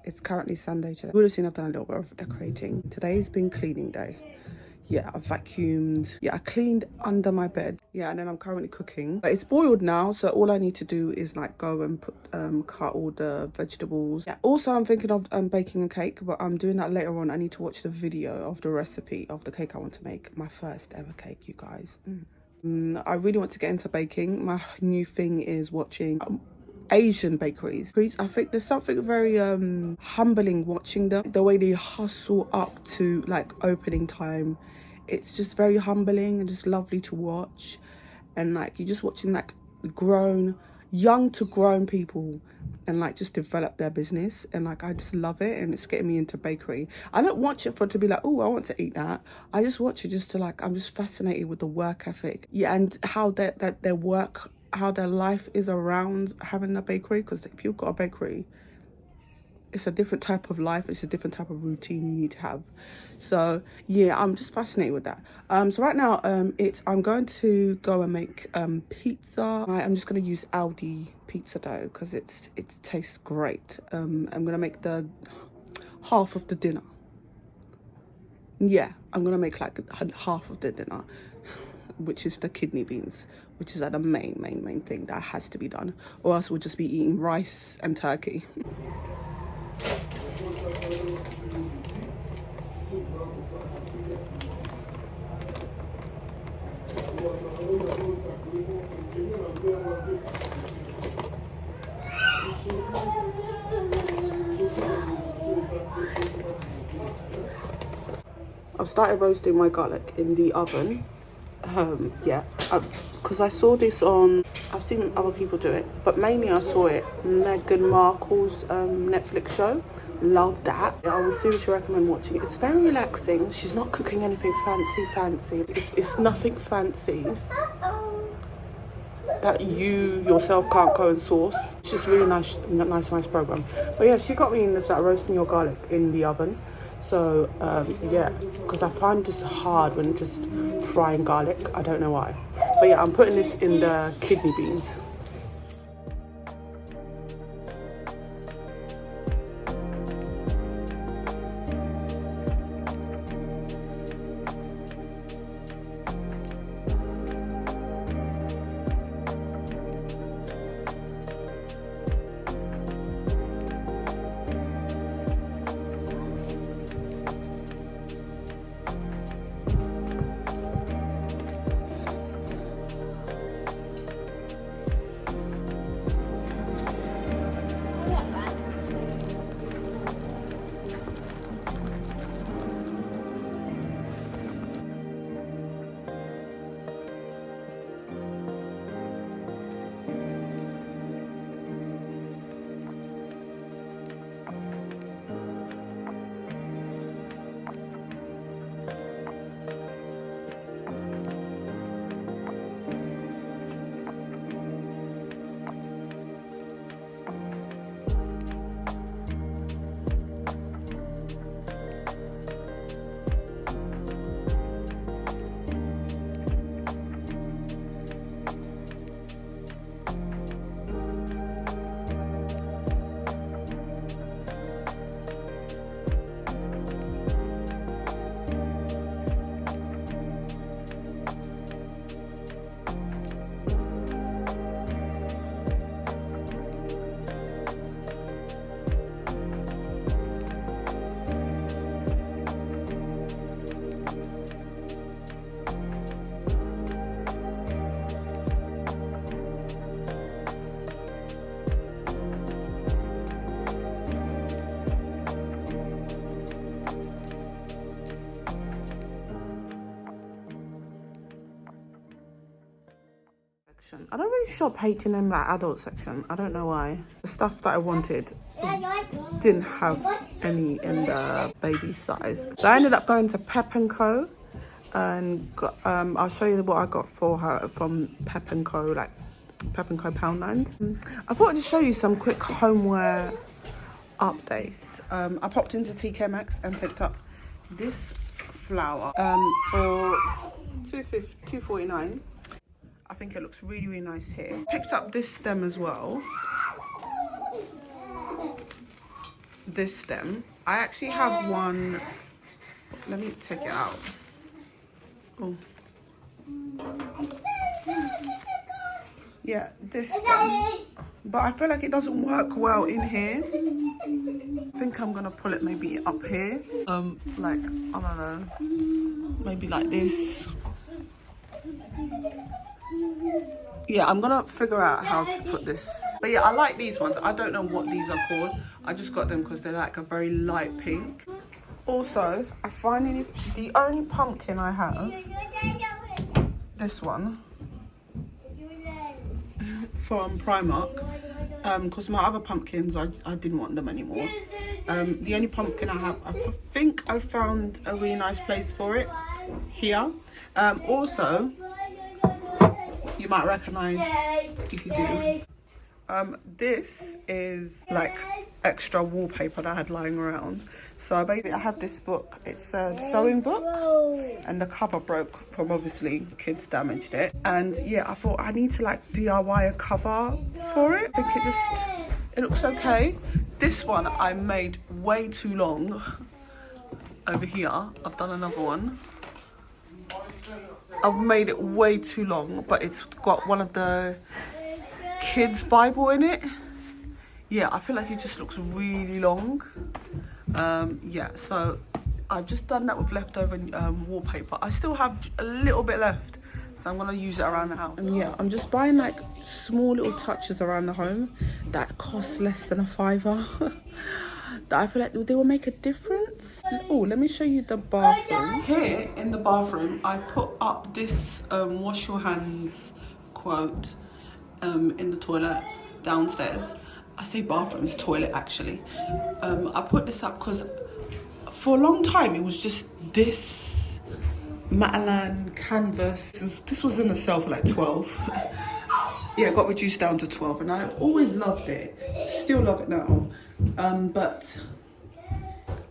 It's currently Sunday today. You would have seen I've done a little bit of decorating. Today's been cleaning day. Yeah, I vacuumed. Yeah, I cleaned under my bed. Yeah, and then I'm currently cooking. But it's boiled now, so all I need to do is like go and put cut all the vegetables. Yeah, also I'm thinking of baking a cake, but I'm doing that later on. I need to watch the video of the recipe of the cake I want to make. My first ever cake, you guys. I really want to get into baking. My new thing is watching Asian bakeries. I think there's something very humbling watching them, the way they hustle up to like opening time. It's just very humbling and just lovely to watch. And like you're just watching like young to grown people and like just develop their business, and like I just love it, and it's getting me into bakery. I don't watch it for it to be like, oh, I want to eat that. I just watch it just to like, I'm just fascinated with the work ethic, yeah, and how their work, how their life is around having a bakery. Because if you've got a bakery, it's a different type of life, it's a different type of routine you need to have. So yeah, I'm just fascinated with that. So right now I'm going to go and make pizza. I'm just going to use Aldi pizza dough because it tastes great. I'm going to make the half of the dinner. Yeah, I'm going to make like half of the dinner, which is the kidney beans, which is like the main thing that has to be done, or else we'll just be eating rice and turkey. I've started roasting my garlic in the oven. Yeah, because I saw this on, I've seen other people do it, but mainly I saw it Meghan Markle's Netflix show. Love that. I would seriously recommend watching it. It's very relaxing. She's not cooking anything fancy. It's nothing fancy that you yourself can't go and source. It's just really nice program. But yeah, she got me in this like roasting your garlic in the oven. So yeah, because I find this hard when just frying garlic. I don't know why. But yeah, I'm putting this in the kidney beans. I don't really shop H&M like adult section. I don't know why. The stuff that I wanted didn't have any in the baby size. So I ended up going to Pep & Co. and got, I'll show you what I got for her from Pep & Co. like Pep & Co. Poundland. I thought I'd just show you some quick homeware updates. I popped into TK Maxx and picked up this flower for $2.49. I think it looks really, really nice here. Picked up this stem as well. this stem. I actually have one. Let me take it out. Oh. Yeah, this stem. But I feel like it doesn't work well in here. I think I'm gonna pull it maybe up here. Like, I don't know, maybe like this. Yeah, I'm gonna figure out how to put this. But yeah, I like these ones. I don't know what these are called. I just got them because they're like a very light pink. Also, I finally, the only pumpkin I have, this one, from Primark, because my other pumpkins, I didn't want them anymore. The only pumpkin I have, I think I found a really nice place for it here. Also, you might recognize, if you do, this is like extra wallpaper that I had lying around. So basically I have this book. It's a sewing book, and the cover broke from, obviously, kids damaged it. And yeah, I thought I need to like DIY a cover for it. I think it looks okay. This one I made way too long. Over here, I've done another one. I've made it way too long, but it's got one of the kids' Bible in it. Yeah, I feel like it just looks really long. Yeah, so I've just done that with leftover wallpaper. I still have a little bit left, so I'm gonna use it around the house. And yeah, I'm just buying like small little touches around the home that cost less than a £5. That I feel like they will make a difference. Oh, let me show you the bathroom. Here in the bathroom, I put up this wash your hands quote in the toilet downstairs. I say bathroom, it's toilet actually. I put this up because for a long time it was just this Matalan canvas. This was in the sale for like 12. Yeah, it got reduced down to 12, and I always loved it. Still love it now. But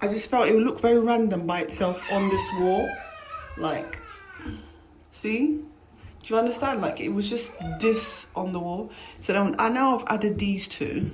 I just felt it would look very random by itself on this wall. Like, see? Do you understand? Like, it was just this on the wall. So then I now I've added these two.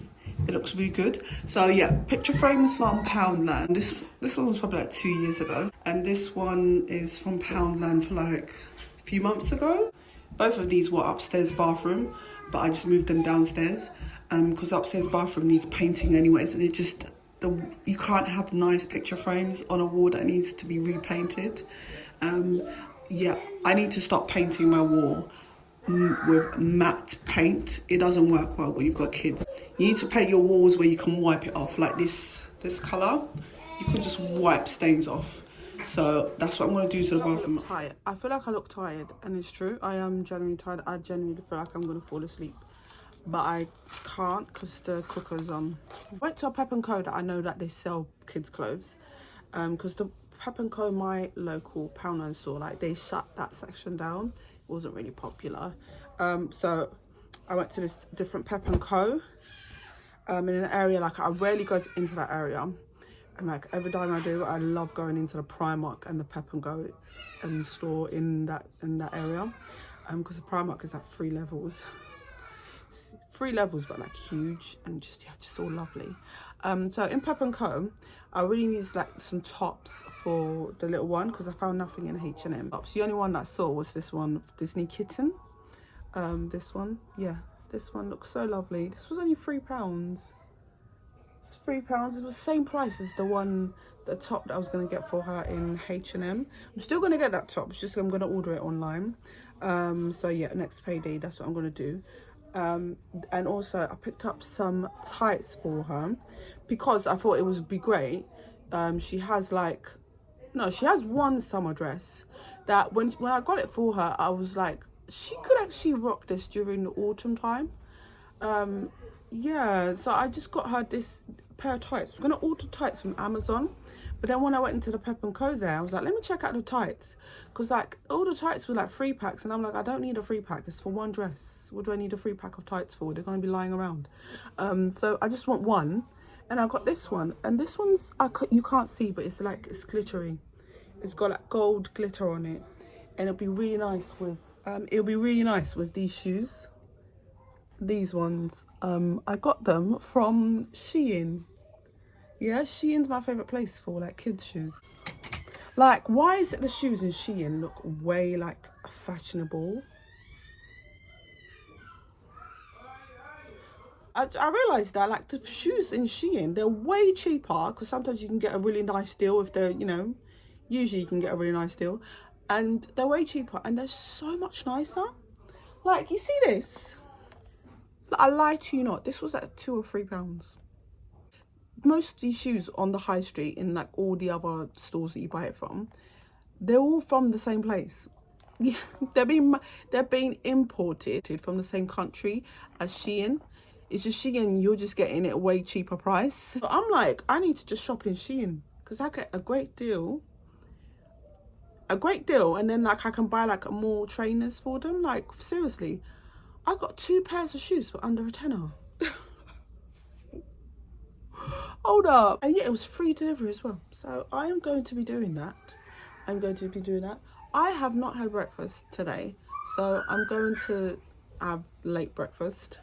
It looks really good. So yeah, picture frames from Poundland. This one was probably like 2 years ago. And this one is from Poundland for like a few months ago. Both of these were upstairs bathroom, but I just moved them downstairs. Because upstairs bathroom needs painting anyways, and it just, you can't have nice picture frames on a wall that needs to be repainted. Yeah, I need to stop painting my wall with matte paint. It doesn't work well when you've got kids. You need to paint your walls where you can wipe it off, like this colour. You can just wipe stains off. So that's what I'm going to do to the bathroom. Tired. I feel like I look tired, and it's true. I am genuinely tired. I genuinely feel like I'm going to fall asleep. But I can't because the cooker's on. I went to a Pep & Co that I know that they sell kids' clothes. Because the Pep & Co, my local Poundland store, like they shut that section down. It wasn't really popular. So I went to this different Pep & Co. In an area, like I rarely go into that area. And like every time I do, I love going into the Primark and the Pep & Co store in that area. Because the Primark is like 3 levels. 3 levels, but like huge and just, yeah, just all lovely. So in Pep & Co, I really need like some tops for the little one because I found nothing in H&M. The only one that I saw was this one, Disney Kitten. This one, yeah, this one looks so lovely. This was only £3. It's £3. It was the same price as the top that I was going to get for her in H&M. I'm still going to get that top, it's just I'm going to order it online. So yeah, next payday, that's what I'm going to do. And also I picked up some tights for her because I thought it would be great. She has one summer dress that when I got it for her, I was like, she could actually rock this during the autumn time. Yeah, so I just got her this pair of tights. I was gonna order tights from Amazon, but then when I went into the Pep & Co there, I was like, let me check out the tights, because like all the tights were like 3 packs, and I'm like, I don't need a 3 pack, it's for one dress. What do I need a 3 pack of tights for? They're gonna be lying around. So I just want one, and I got this one, and this one's, you can't see, but it's like, it's glittery. It's got like gold glitter on it, and it'll be really nice with these shoes. These ones, I got them from Shein. Yeah, Shein's my favourite place for like kids' shoes. Like, why is it the shoes in Shein look way like fashionable? I realised that like the shoes in Shein, they're way cheaper because sometimes you can get a really nice deal if they're, you know, usually you can get a really nice deal, and they're way cheaper and they're so much nicer. Like, you see this? I lie to you not, this was like £2 or £3. Most of these shoes on the high street in like all the other stores that you buy it from, they're all from the same place. Yeah, they're being imported from the same country as Shein. It's just Shein, you're just getting it a way cheaper price. So I'm like, I need to just shop in Shein because I get a great deal, and then like I can buy like more trainers for them. Like, seriously, I got 2 pairs of shoes for under a tenner. Hold up. And yeah, it was free delivery as well. So I am going to be doing that. I have not had breakfast today, so I'm going to have late breakfast.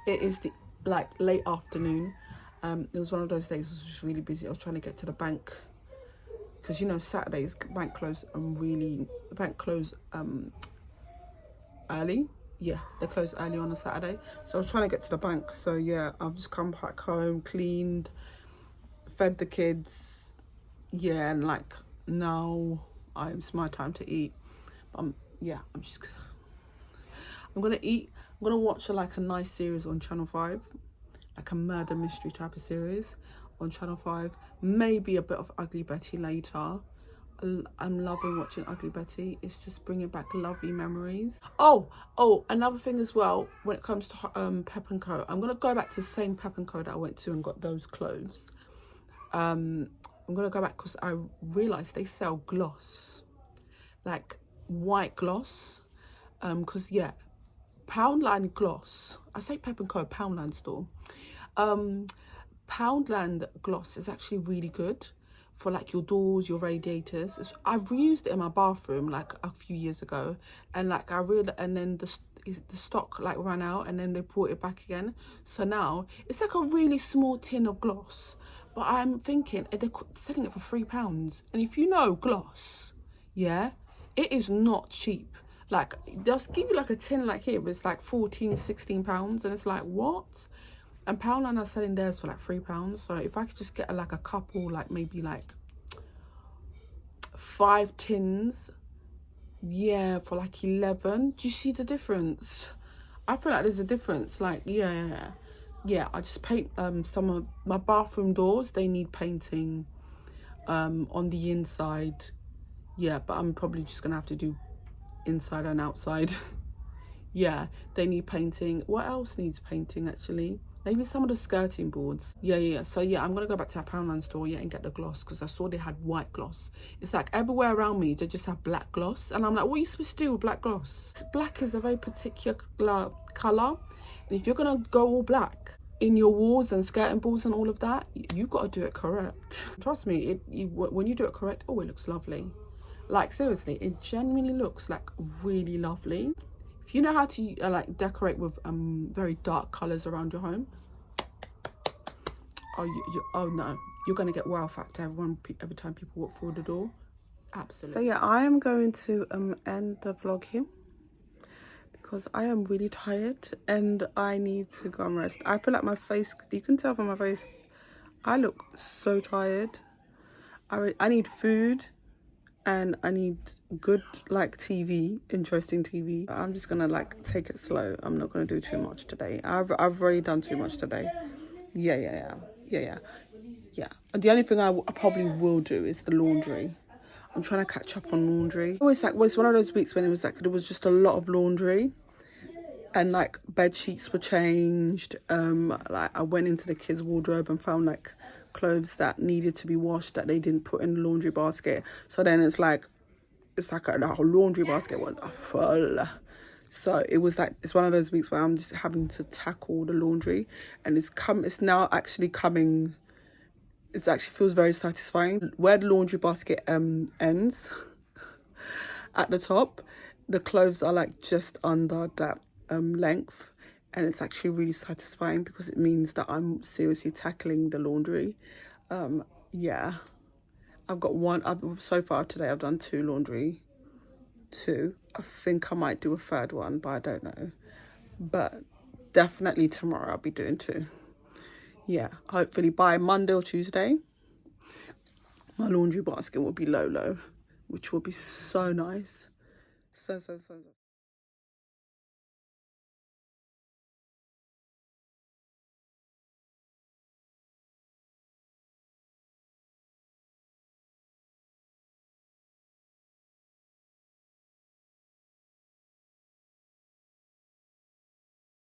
It is the like late afternoon. It was one of those days. I was just really busy. I was trying to get to the bank because, you know, Saturdays bank close early. Yeah, they close early on a Saturday, so I was trying to get to the bank. So yeah, I've just come back home, cleaned, fed the kids. Yeah, and like now it's my time to eat. Yeah, I'm gonna eat. I'm gonna watch like a nice series on Channel 5, like a murder mystery type of series on Channel 5. Maybe a bit of Ugly Betty later. I'm loving watching Ugly Betty. It's just bringing back lovely memories. Oh, another thing as well, when it comes to Pep & Co, I'm gonna go back to the same Pep & Co that I went to and got those clothes. I'm gonna go back because I realized they sell gloss, like white gloss. Because yeah, Poundland gloss, I say Pep & Co, Poundland store. Poundland gloss is actually really good for like your doors, your radiators. I've reused it in my bathroom like a few years ago, and like and then the stock like ran out, and then they brought it back again. So now it's like a really small tin of gloss, but I'm thinking they're selling it for £3. And if you know gloss, yeah, it is not cheap. Like, they'll give you like a tin like here, but it's like £14-16, and it's like, what? And Poundland are selling theirs for like £3. So if I could just get like a couple, like maybe like 5 tins, yeah, for like 11. Do you see the difference? I feel like there's a difference. Like, yeah, I just paint some of my bathroom doors. They need painting on the inside. Yeah, but I'm probably just gonna have to do inside and outside. Yeah, they need painting. What else needs painting actually? Maybe some of the skirting boards. Yeah. So yeah, I'm gonna go back to that Poundland store, yeah, and get the gloss, because I saw they had white gloss. It's like everywhere around me they just have black gloss, and I'm like, what are you supposed to do with black gloss? Black is a very particular color, and if you're gonna go all black in your walls and skirting boards and all of that, you've got to do it correct. Trust me, when you do it correct, oh, it looks lovely. Like, seriously, it genuinely looks like really lovely. If you know how to like decorate with very dark colors around your home, oh no, you're gonna get wow factor every time people walk through the door. Absolutely. So yeah, I am going to end the vlog here because I am really tired and I need to go and rest. I feel like my face, you can tell from my face, I look so tired. I need food. And I need good like TV, interesting TV. I'm just gonna like take it slow. I'm not gonna do too much today. I've already done too much today. Yeah. The only thing I probably will do is the laundry. I'm trying to catch up on laundry. Always like, well, it's one of those weeks when it was like there was just a lot of laundry, and like bed sheets were changed. Like I went into the kids' wardrobe and found like clothes that needed to be washed that they didn't put in the laundry basket. So then it's like the whole laundry basket was full. So it was like, it's one of those weeks where I'm just having to tackle the laundry, and it's now actually coming. It actually feels very satisfying. Where the laundry basket ends at the top, the clothes are like just under that length, and it's actually really satisfying because it means that I'm seriously tackling the laundry. Yeah, I've got one. So far today I've done 2 laundry. 2. I think I might do a 3rd one, but I don't know. But definitely tomorrow I'll be doing 2. Yeah, hopefully by Monday or Tuesday my laundry basket will be low, which will be so nice. So.